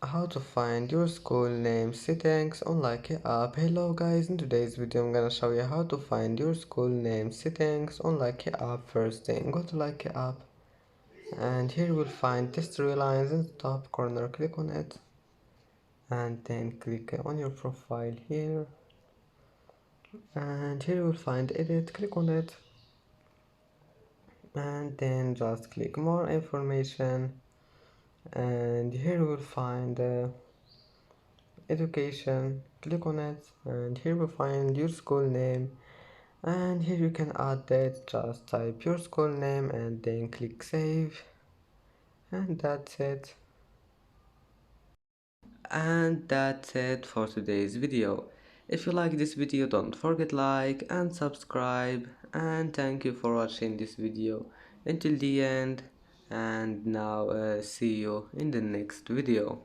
How to find your school name settings on Likee app. Hello guys, in today's video I'm gonna show you how to find your school name settings on Likee app. First thing, go to Likee app and here you will find these three lines in the top corner. Click on it and then click on your profile here, and here you will find edit. Click on it and then just click more information, and here you will find education. Click on it and here we find your school name, and here you can add that. Just type your school name and then click save, and that's it for today's video. If you like this video, don't forget like and subscribe, and thank you for watching this video until the end. And now see you in the next video.